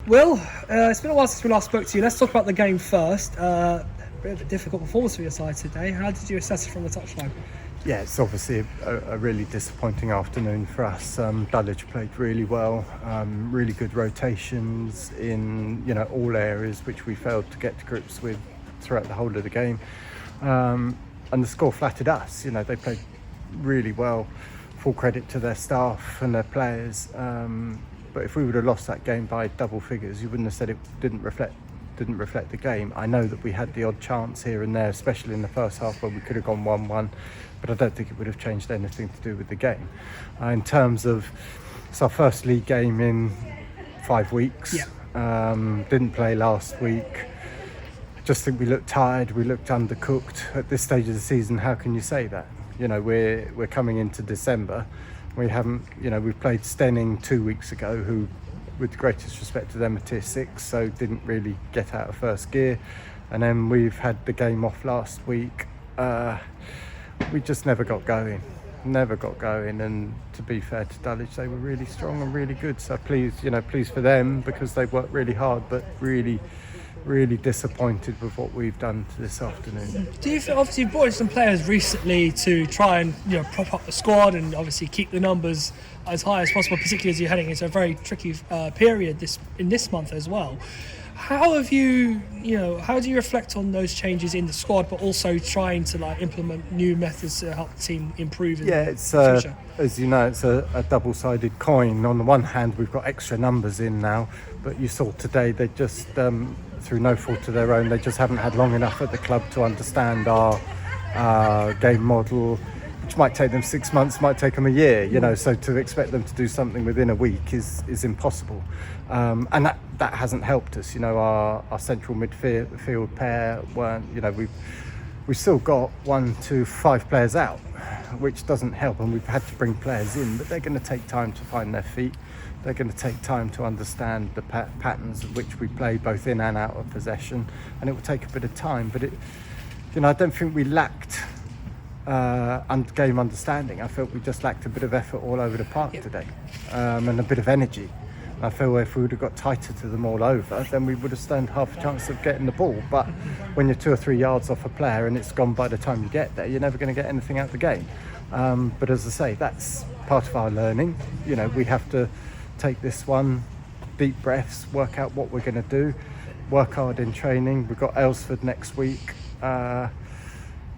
Will, it's been a while since we last spoke to you. Let's talk about the game first. Bit of a difficult performance for your side today. How did you assess it from the touchline? Yeah, it's obviously a really disappointing afternoon for us. Dulwich played really well, really good rotations in all areas which we failed to get to grips with throughout the whole of the game. And the score flattered us. They played really well. Full credit to their staff and their players. But if we would have lost that game by double figures, you wouldn't have said it didn't reflect the game. I know that we had the odd chance here and there, especially in the first half where we could have gone 1-1, but I don't think it would have changed anything to do with the game. In terms of, it's our first league game in 5 weeks. Yeah. Didn't play last week. I just think we looked tired, we looked undercooked. At this stage of the season, how can you say that? We're coming into December. We haven't, we've played Stenning 2 weeks ago, who, with the greatest respect to them, are tier 6, so didn't really get out of first gear. And then we've had the game off last week. We just never got going. And to be fair to Dulwich, they were really strong and really good. So pleased for them because they worked really hard, but really disappointed with what we've done to this afternoon. Do you feel, obviously you've brought in some players recently to try and prop up the squad and obviously keep the numbers as high as possible, particularly as you're heading into a very tricky period in this month as well. How have you, how do you reflect on those changes in the squad, but also trying to implement new methods to help the team improve in the future? As you know, it's a double-sided coin. On the one hand, we've got extra numbers in now, but you saw today they just, through no fault of their own, they just haven't had long enough at the club to understand our game model, which might take them 6 months, might take them a year, so to expect them to do something within a week is impossible. And that hasn't helped us. Our central midfield pair weren't, we've still got 1 to 5 players out, which doesn't help, and we've had to bring players in, but they're going to take time to find their feet. They're going to take time to understand the patterns of which we play both in and out of possession, and it will take a bit of time. But I don't think we lacked game understanding. I felt we just lacked a bit of effort all over the park today, and a bit of energy. I feel if we would have got tighter to them all over, then we would have stood half a chance of getting the ball. But when you're 2 or 3 yards off a player and it's gone by the time you get there, you're never going to get anything out of the game. But as I say, that's part of our learning. We have to take this one, deep breaths, work out what we're going to do, work hard in training. We've got Aylesford next week.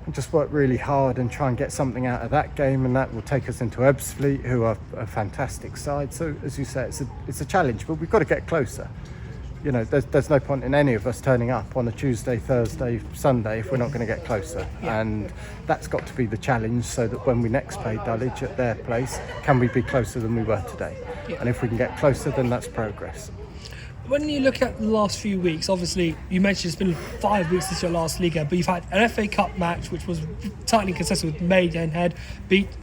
And just work really hard and try and get something out of that game, and that will take us into Ebbsfleet, who are a fantastic side. So as you say, it's a challenge, but we've got to get closer. There's no point in any of us turning up on a Tuesday, Thursday, Sunday if we're not going to get closer. Yeah. And that's got to be the challenge, so that when we next play Dulwich at their place, can we be closer than we were today? Yeah. And if we can get closer, then that's progress. When you look at the last few weeks, obviously you mentioned it's been 5 weeks since your last league game, but you've had an FA Cup match which was tightly contested with Maidenhead,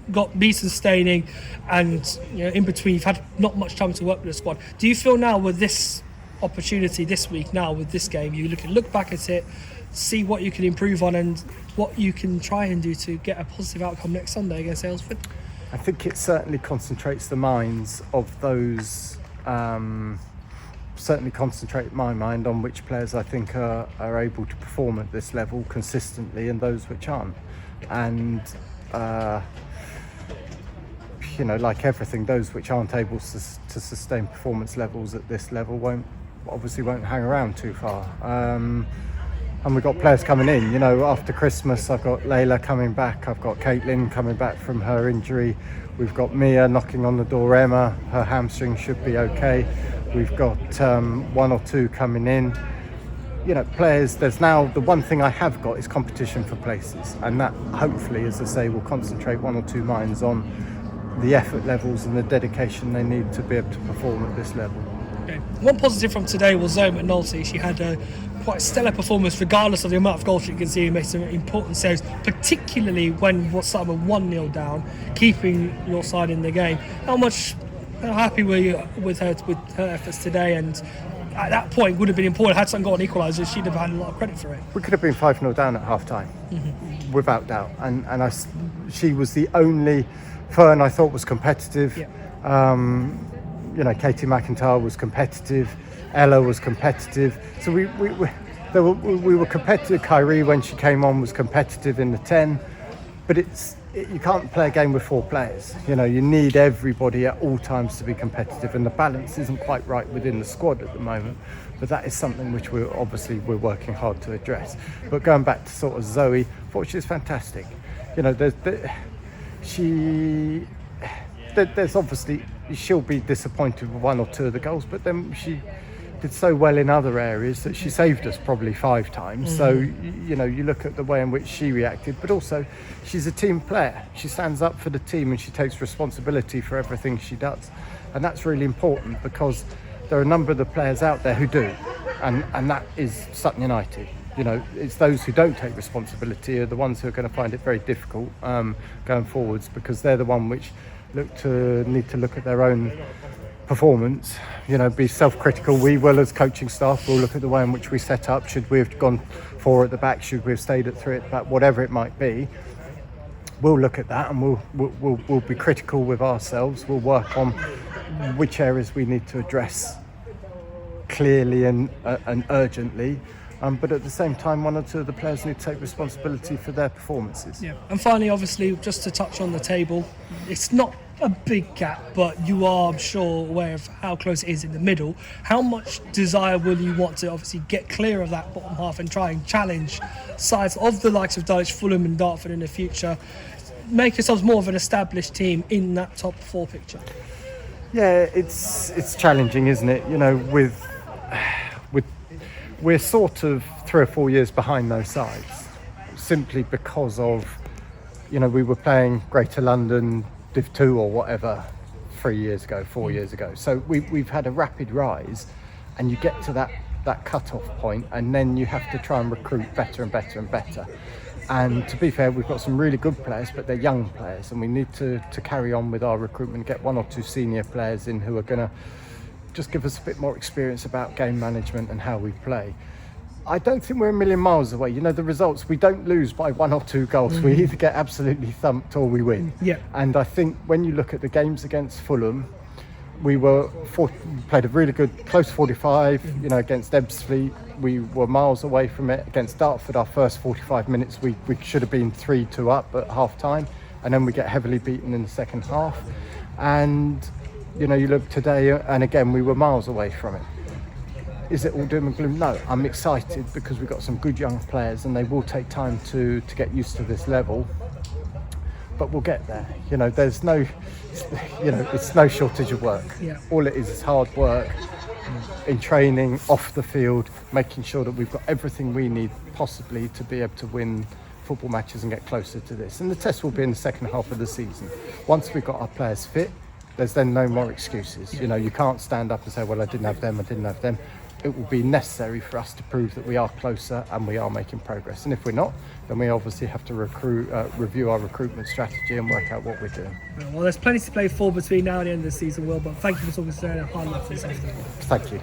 got beaten Staining, and in between you've had not much time to work with the squad. Do you feel now with this opportunity this week, now with this game, you look back at it, see what you can improve on and what you can try and do to get a positive outcome next Sunday against Aylesford? I think it certainly concentrates the minds of those. Certainly concentrate my mind on which players I think are able to perform at this level consistently and those which aren't. And like everything, those which aren't able to sustain performance levels at this level won't hang around too far. And we've got players coming in, after Christmas. I've got Layla coming back, I've got Caitlin coming back from her injury, we've got Mia knocking on the door, Emma, her hamstring should be okay. We've got 1 or 2 coming in. Players, there's now, the one thing I have got is competition for places, and that hopefully, as I say, will concentrate 1 or 2 minds on the effort levels and the dedication they need to be able to perform at this level. Okay. One positive from today was Zoe McNulty. She had a quite stellar performance regardless of the amount of goals she conceded. Made some important saves, particularly when what started with 1-0 down, keeping your side in the game. How happy were you with her efforts today? And at that point would have been important. Had Sutton got an equaliser, she'd have had a lot of credit for it. We could have been 5-0 down at half time, without doubt. And she was the only Fern I thought was competitive. Yeah. Katie McIntyre was competitive, Ella was competitive. So we were competitive. Kyrie, when she came on, was competitive in the 10. But you can't play a game with 4 players. You need everybody at all times to be competitive, and the balance isn't quite right within the squad at the moment. But that is something which we're working hard to address. But going back to sort of Zoe, I thought she was fantastic. There's obviously, she'll be disappointed with 1 or 2 of the goals, but then she did so well in other areas that she saved us probably 5 times. So you look at the way in which she reacted, but also she's a team player. She stands up for the team and she takes responsibility for everything she does, and that's really important because there are a number of the players out there who do, and that is Sutton United. It's those who don't take responsibility are the ones who are going to find it very difficult going forwards, because they're the one which need to look at their own performance, be self-critical. We will, as coaching staff, will look at the way in which we set up. Should we have gone 4 at the back? Should we have stayed at 3 at the back? Whatever it might be, we'll look at that and we'll be critical with ourselves. We'll work on which areas we need to address clearly and urgently. But at the same time, 1 or 2 of the players need to take responsibility for their performances. Yeah, and finally, obviously, just to touch on the table, it's not a big gap, but you are, I'm sure, aware of how close it is in the middle. How much desire will you want to obviously get clear of that bottom half and try and challenge sides of the likes of Dulwich, Fulham and Dartford in the future? Make yourselves more of an established team in that top 4 picture. Yeah, it's challenging, isn't it? We're sort of 3 or 4 years behind those sides, simply because of, we were playing Greater London Div 2 or whatever 4 years ago. So we've had a rapid rise, and you get to that cut-off point, and then you have to try and recruit better and better and better. And to be fair, we've got some really good players, but they're young players, and we need to carry on with our recruitment, get 1 or 2 senior players in who are going to just give us a bit more experience about game management and how we play. I don't think we're a million miles away. The results, we don't lose by 1 or 2 goals. We either get absolutely thumped or we win. Yeah. And I think when you look at the games against Fulham, we played a really good close 45, against Ebbsfleet. We were miles away from it. Against Dartford, our first 45 minutes, we should have been 3-2 up at half time. And then we get heavily beaten in the second half. And you look today, and again, we were miles away from it. Is it all doom and gloom? No, I'm excited because we've got some good young players, and they will take time to get used to this level. But we'll get there. There's no, it's no shortage of work. Yeah. All it is hard work in training, off the field, making sure that we've got everything we need possibly to be able to win football matches and get closer to this. And the test will be in the second half of the season. Once we've got our players fit, there's then no more excuses. You can't stand up and say, well, I didn't have them. It will be necessary for us to prove that we are closer and we are making progress. And if we're not, then we obviously have to review our recruitment strategy and work out what we're doing. Well, there's plenty to play for between now and the end of the season, Will, but thank you for talking to us and highlighting this afternoon. Thank you.